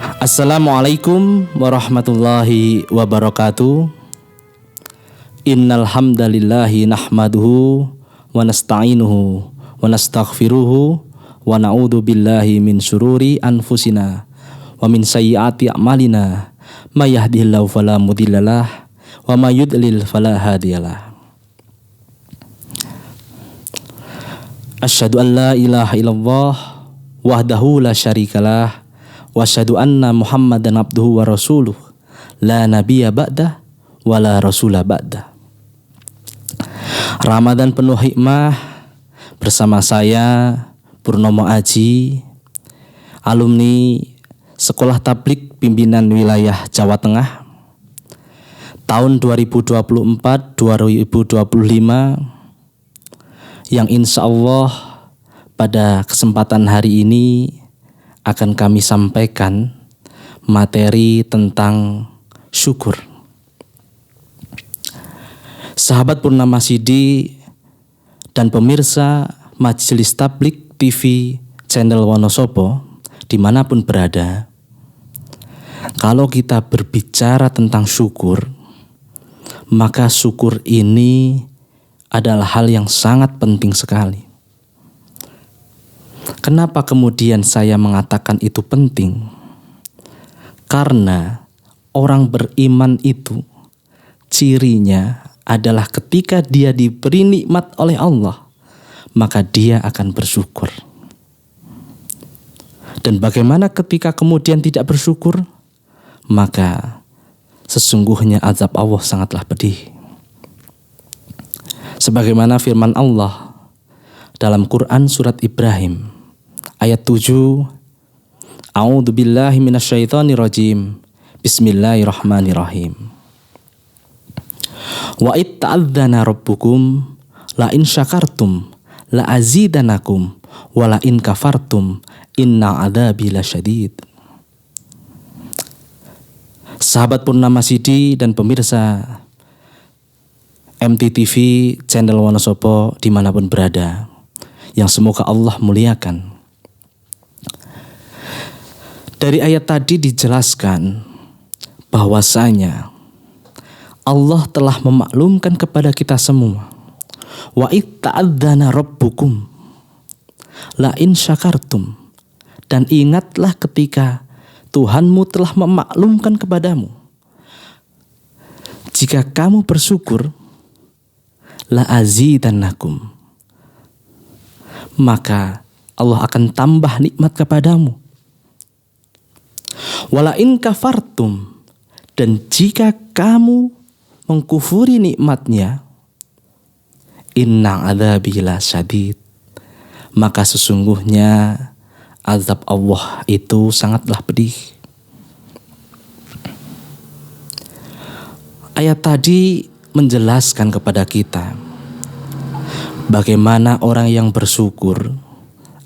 Assalamualaikum warahmatullahi wabarakatuh. Innal hamdalillahi nahmaduhu wa nasta'inuhu wa nastaghfiruhu wa na'udzu billahi min syururi anfusina wa min sayyiati a'malina. May yahdihillahu fala mudhillalah wa may yudlil fala hadiyalah. Asyhadu an la ilaha illallah wahdahu la syarikalah wa asyhadu anna Muhammadan abduhu wa rasuluh la nabiyya ba'dah wa la rasula ba'dah. Ramadan penuh hikmah bersama saya Purnomo Aji, alumni Sekolah Tablik Pimpinan Wilayah Jawa Tengah tahun 2024-2025, yang insya Allah pada kesempatan hari ini akan kami sampaikan materi tentang syukur. Sahabat Purnama Sidi dan pemirsa Majelis Tablik TV channel Wonosobo dimanapun berada, kalau kita berbicara tentang syukur, maka syukur ini adalah hal yang sangat penting sekali. Kenapa kemudian saya mengatakan itu penting? Karena orang beriman itu cirinya adalah ketika dia diberi nikmat oleh Allah, maka dia akan bersyukur. Dan bagaimana ketika kemudian tidak bersyukur? Maka sesungguhnya azab Allah sangatlah pedih. Sebagaimana firman Allah dalam Quran surat Ibrahim ayat 7, A'udzu billahi minasyaitonir rajim. Bismillahirrahmanirrahim. Wa id ta'adzana rabbukum la in syakartum la azidanakum wa la in kafartum inna adzabi lasyadid. Sahabat Purnama Sidi dan pemirsa MTTV channel Wonosobo dimanapun berada, yang semoga Allah muliakan. Dari ayat tadi dijelaskan bahwasanya Allah telah memaklumkan kepada kita semua, wa id ta'adzana rabbukum la in syakartum, dan ingatlah ketika Tuhanmu telah memaklumkan kepadamu, jika kamu bersyukur, la azidannakum, maka Allah akan tambah nikmat kepadamu. Wala in kafartum, dan jika kamu mengkufuri nikmatnya, inna adzabi lasyadid, maka sesungguhnya azab Allah itu sangatlah pedih. Ayat tadi menjelaskan kepada kita bagaimana orang yang bersyukur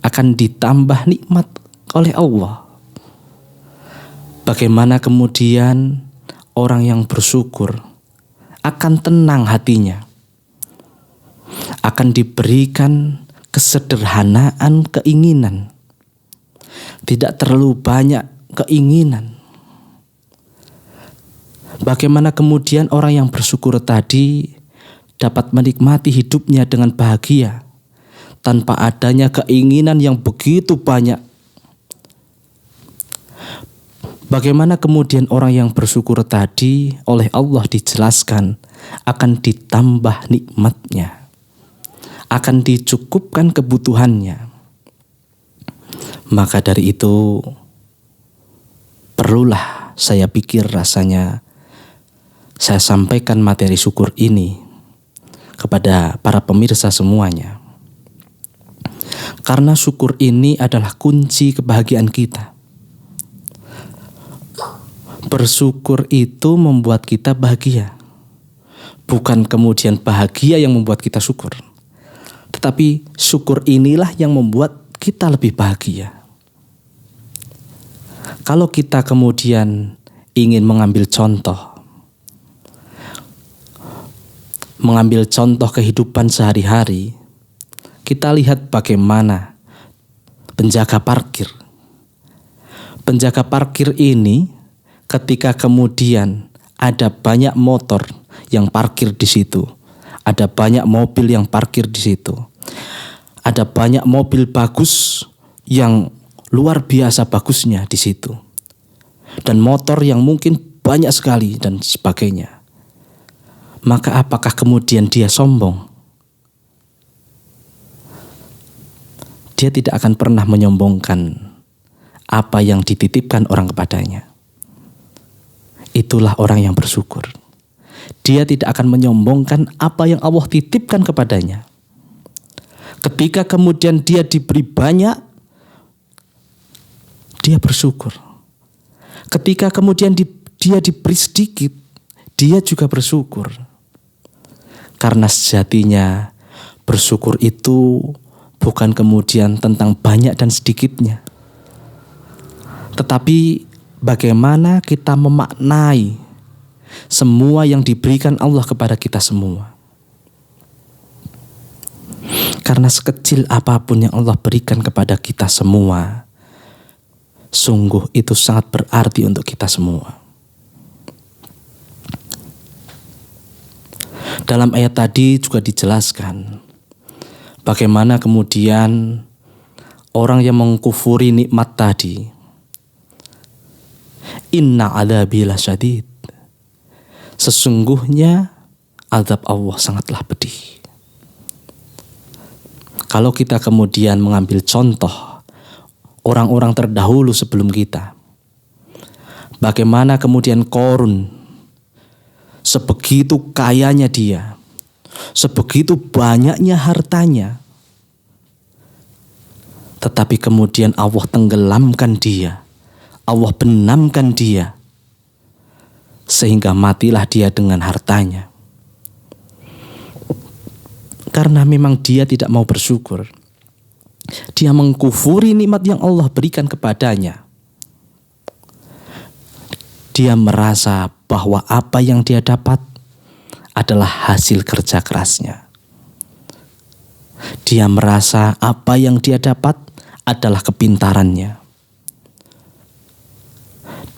akan ditambah nikmat oleh Allah. Bagaimana kemudian orang yang bersyukur akan tenang hatinya, akan diberikan kesederhanaan keinginan, tidak terlalu banyak keinginan. Bagaimana kemudian orang yang bersyukur tadi dapat menikmati hidupnya dengan bahagia tanpa adanya keinginan yang begitu banyak. Bagaimana kemudian orang yang bersyukur tadi oleh Allah dijelaskan akan ditambah nikmatnya, akan dicukupkan kebutuhannya. Maka dari itu perlulah saya pikir rasanya saya sampaikan materi syukur ini kepada para pemirsa semuanya. Karena syukur ini adalah kunci kebahagiaan kita. Bersyukur itu membuat kita bahagia. Bukan kemudian bahagia yang membuat kita syukur, tetapi syukur inilah yang membuat kita lebih bahagia. Kalau kita kemudian ingin mengambil contoh kehidupan sehari-hari, kita lihat bagaimana penjaga parkir, Penjaga parkir ini ketika kemudian ada banyak motor yang parkir di situ, ada banyak mobil yang parkir di situ, ada banyak mobil bagus yang luar biasa bagusnya di situ, dan motor yang mungkin banyak sekali dan sebagainya. Maka apakah kemudian dia sombong? Dia tidak akan pernah menyombongkan apa yang dititipkan orang kepadanya. Itulah orang yang bersyukur. Dia tidak akan menyombongkan apa yang Allah titipkan kepadanya. Ketika kemudian dia diberi banyak, dia bersyukur. Ketika kemudian dia diberi sedikit, dia juga bersyukur. Karena sejatinya bersyukur itu bukan kemudian tentang banyak dan sedikitnya, tetapi bagaimana kita memaknai semua yang diberikan Allah kepada kita semua. Karena sekecil apapun yang Allah berikan kepada kita semua, sungguh itu sangat berarti untuk kita semua. Dalam ayat tadi juga dijelaskan bagaimana kemudian orang yang mengkufuri nikmat tadi, inna adzabi lasyadid, sesungguhnya azab Allah sangatlah pedih. Kalau kita kemudian mengambil contoh orang-orang terdahulu sebelum kita, bagaimana kemudian Qarun, sebegitu kayanya dia, sebegitu banyaknya hartanya, tetapi kemudian Allah tenggelamkan dia, Allah benamkan dia, sehingga matilah dia dengan hartanya. Karena memang dia tidak mau bersyukur. Dia mengkufuri nikmat yang Allah berikan kepadanya. Dia merasa bahwa apa yang dia dapat adalah hasil kerja kerasnya. Dia merasa apa yang dia dapat adalah kepintarannya.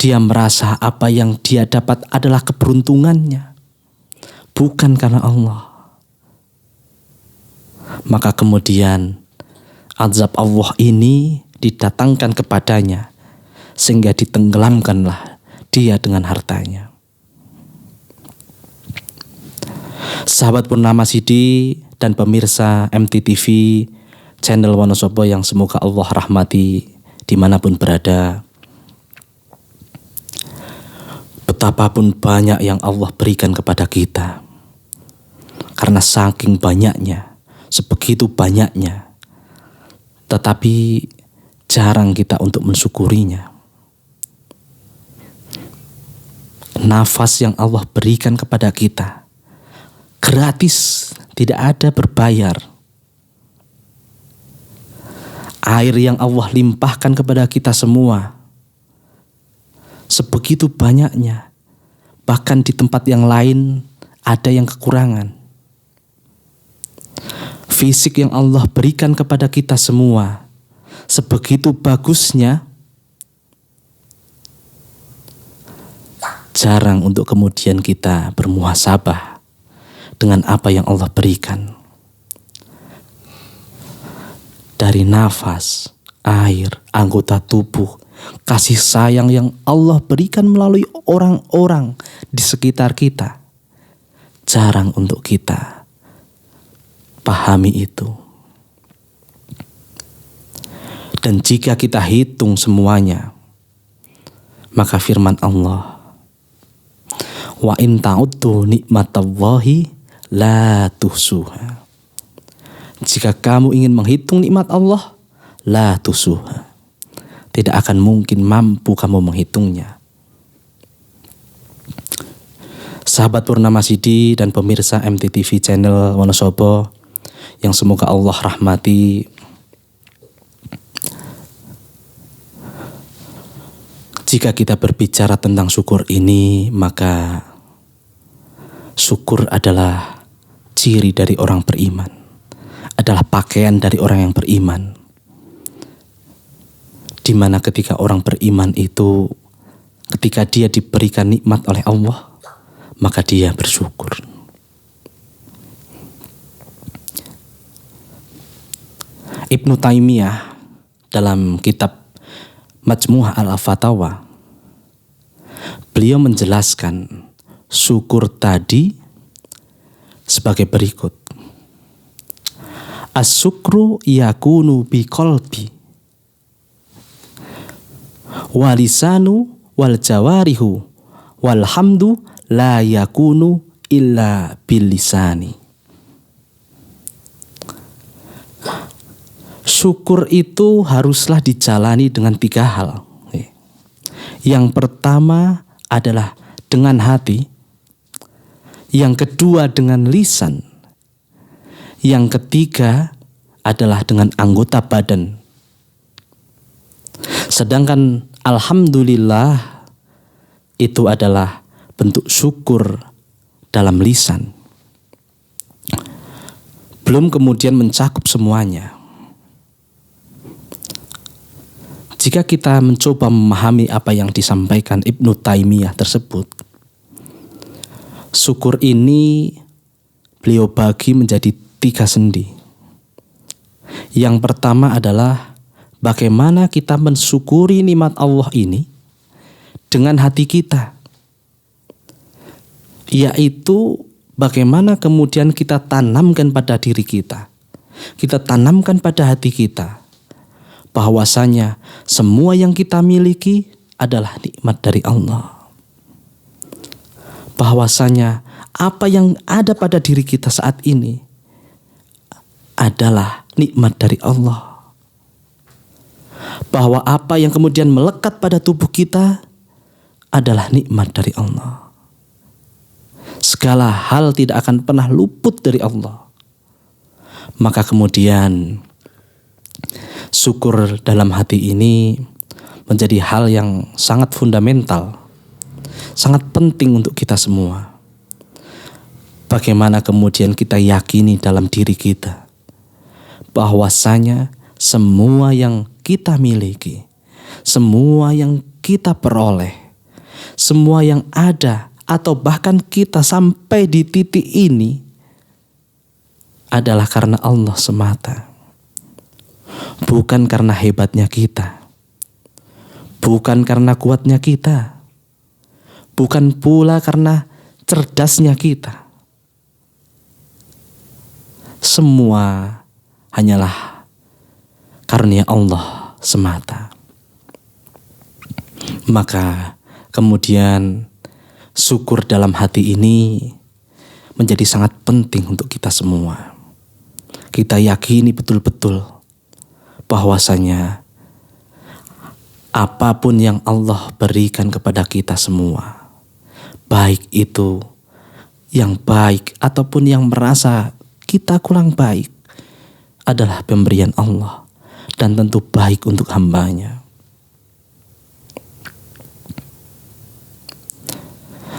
Dia merasa apa yang dia dapat adalah keberuntungannya, bukan karena Allah. Maka kemudian azab Allah ini didatangkan kepadanya, sehingga ditenggelamkanlah dia dengan hartanya. Sahabat Purnama Sidi dan pemirsa MTTV channel Wonosobo yang semoga Allah rahmati dimanapun berada, betapapun banyak yang Allah berikan kepada kita, karena saking banyaknya, sebegitu banyaknya, tetapi jarang kita untuk mensyukurinya. Nafas yang Allah berikan kepada kita gratis, tidak ada berbayar. Air yang Allah limpahkan kepada kita semua sebegitu banyaknya, bahkan di tempat yang lain ada yang kekurangan. Fisik yang Allah berikan kepada kita semua sebegitu bagusnya, jarang untuk kemudian kita bermuhasabah dengan apa yang Allah berikan. Dari nafas, air, anggota tubuh, kasih sayang yang Allah berikan melalui orang-orang di sekitar kita, jarang untuk kita pahami itu. Dan jika kita hitung semuanya, maka firman Allah, wa in ta'uddu nikmatallahi la tuhsuha. Jika kamu ingin menghitung nikmat Allah, la tuhsuha, tidak akan mungkin mampu kamu menghitungnya. Sahabat Purnama Sidi dan pemirsa MTTV channel Wonosobo yang semoga Allah rahmati, jika kita berbicara tentang syukur ini, maka syukur adalah ciri dari orang beriman, adalah pakaian dari orang yang beriman. Di mana ketika orang beriman itu, ketika dia diberikan nikmat oleh Allah, maka dia bersyukur. Ibnu Taimiyah dalam kitab Majmu'ah al-Fatawa, beliau menjelaskan syukur tadi sebagai berikut. As-syukru yakunu biqalbi walisanu wal jawarihu walhamdu la yakunu illa bilisani. Syukur itu haruslah dijalani dengan 3 hal. Yang pertama adalah dengan hati, yang kedua dengan lisan, yang ketiga adalah dengan anggota badan. Sedangkan alhamdulillah itu adalah bentuk syukur dalam lisan. Belum kemudian mencakup semuanya. Jika kita mencoba memahami apa yang disampaikan Ibnu Taimiyah tersebut, syukur ini beliau bagi menjadi 3 sendi. Yang pertama adalah bagaimana kita mensyukuri nikmat Allah ini dengan hati kita, yaitu bagaimana kemudian kita tanamkan pada diri kita, kita tanamkan pada hati kita, bahwasanya semua yang kita miliki adalah nikmat dari Allah. Bahwasanya apa yang ada pada diri kita saat ini adalah nikmat dari Allah. Bahwa apa yang kemudian melekat pada tubuh kita adalah nikmat dari Allah. Segala hal tidak akan pernah luput dari Allah. Maka kemudian syukur dalam hati ini menjadi hal yang sangat fundamental, sangat penting untuk kita semua. Bagaimana kemudian kita yakini dalam diri kita bahwasanya semua yang kita miliki, semua yang kita peroleh, semua yang ada atau bahkan kita sampai di titik ini adalah karena Allah semata. Bukan karena hebatnya kita, bukan karena kuatnya kita, bukan pula karena cerdasnya kita. Semua hanyalah karunia Allah semata. Maka kemudian syukur dalam hati ini menjadi sangat penting untuk kita semua. Kita yakini betul-betul bahwasanya apapun yang Allah berikan kepada kita semua, baik itu yang baik ataupun yang merasa kita kurang baik, adalah pemberian Allah dan tentu baik untuk hambanya.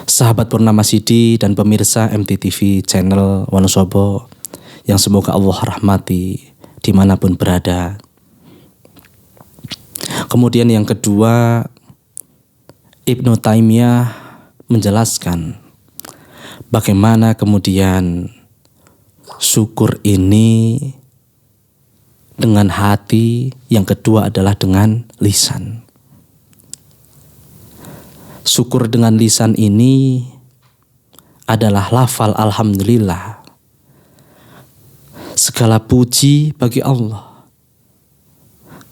Sahabat Purnama Sidi dan pemirsa MTTV channel Wonosobo yang semoga Allah rahmati dimanapun berada. Kemudian yang kedua, Ibnu Taimiyah menjelaskan bagaimana kemudian syukur ini dengan hati, yang kedua adalah dengan lisan. Syukur dengan lisan ini adalah lafal alhamdulillah. Segala puji bagi Allah.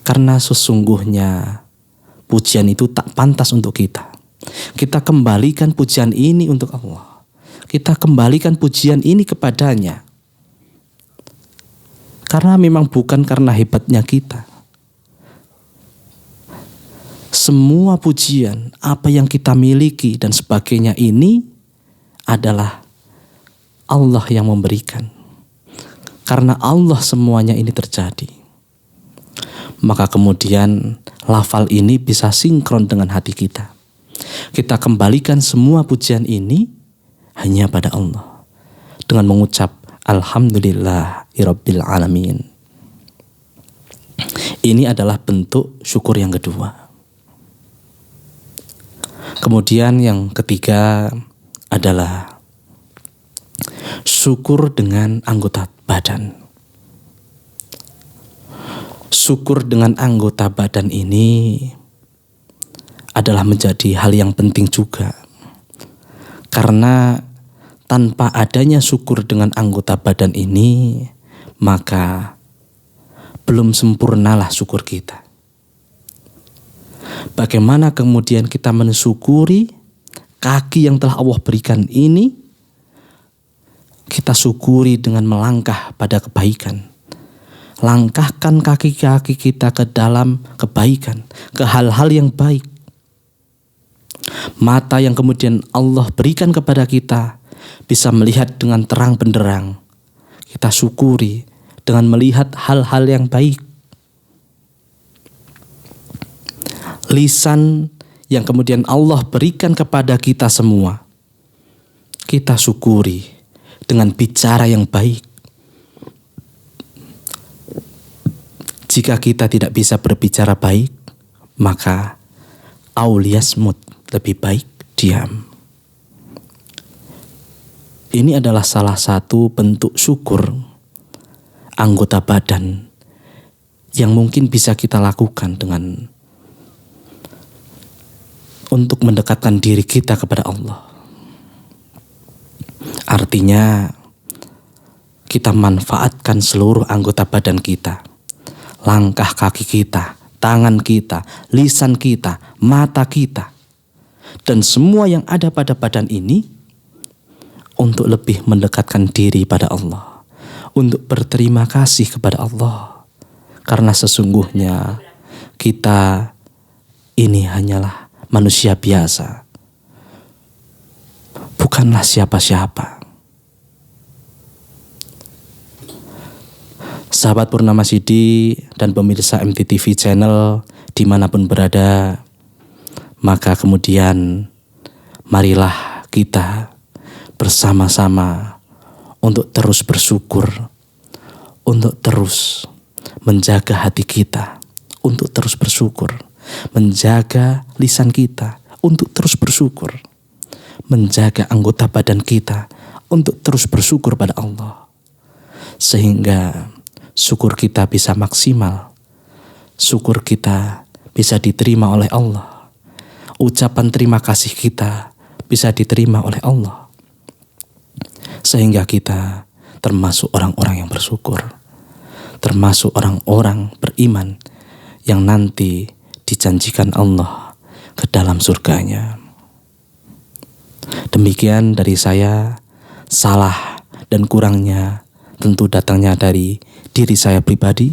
Karena sesungguhnya pujian itu tak pantas untuk kita. Kita kembalikan pujian ini untuk Allah. Kita kembalikan pujian ini kepadanya. Karena memang bukan karena hebatnya kita. Semua pujian, apa yang kita miliki dan sebagainya ini adalah Allah yang memberikan. Karena Allah semuanya ini terjadi. Maka kemudian lafal ini bisa sinkron dengan hati kita. Kita kembalikan semua pujian ini hanya pada Allah. Dengan mengucap Alhamdulillahirabbil alamin. Ini adalah bentuk syukur yang kedua. Kemudian yang ketiga adalah syukur dengan anggota badan. Syukur dengan anggota badan ini adalah menjadi hal yang penting juga. Karena tanpa adanya syukur dengan anggota badan ini, maka belum sempurnalah syukur kita. Bagaimana kemudian kita mensyukuri kaki yang telah Allah berikan ini? Kita syukuri dengan melangkah pada kebaikan. Langkahkan kaki-kaki kita ke dalam kebaikan, ke hal-hal yang baik. Mata yang kemudian Allah berikan kepada kita bisa melihat dengan terang benderang. Kita syukuri dengan melihat hal-hal yang baik. Lisan yang kemudian Allah berikan kepada kita semua, kita syukuri dengan bicara yang baik. Jika kita tidak bisa berbicara baik, maka auliyasmut, lebih baik diam. Ini adalah salah satu bentuk syukur anggota badan yang mungkin bisa kita lakukan dengan untuk mendekatkan diri kita kepada Allah. Artinya kita manfaatkan seluruh anggota badan kita, langkah kaki kita, tangan kita, lisan kita, mata kita, dan semua yang ada pada badan ini untuk lebih mendekatkan diri pada Allah, untuk berterima kasih kepada Allah. Karena sesungguhnya kita ini hanyalah manusia biasa, bukanlah siapa-siapa. Sahabat Purnama Sidi dan pemirsa MTTV Channel dimanapun berada, maka kemudian marilah kita bersama-sama untuk terus bersyukur, untuk terus menjaga hati kita, untuk terus bersyukur, menjaga lisan kita untuk terus bersyukur, menjaga anggota badan kita untuk terus bersyukur pada Allah, sehingga syukur kita bisa maksimal, syukur kita bisa diterima oleh Allah, ucapan terima kasih kita bisa diterima oleh Allah, sehingga kita termasuk orang-orang yang bersyukur, termasuk orang-orang beriman yang nanti dijanjikan Allah ke dalam surganya. Demikian dari saya, salah dan kurangnya tentu datangnya dari diri saya pribadi,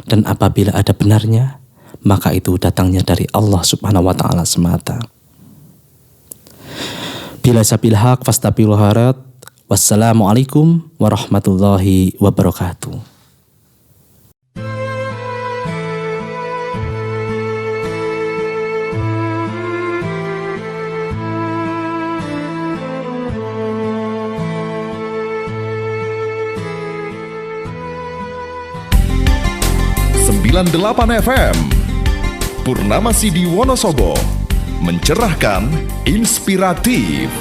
dan apabila ada benarnya, maka itu datangnya dari Allah Subhanahu wa Ta'ala semata. Bila sabil haq fastabiqul khairat. Wassalamualaikum warahmatullahi wabarakatuh. .8 FM Purnama Sidi Wonosobo, mencerahkan, inspiratif.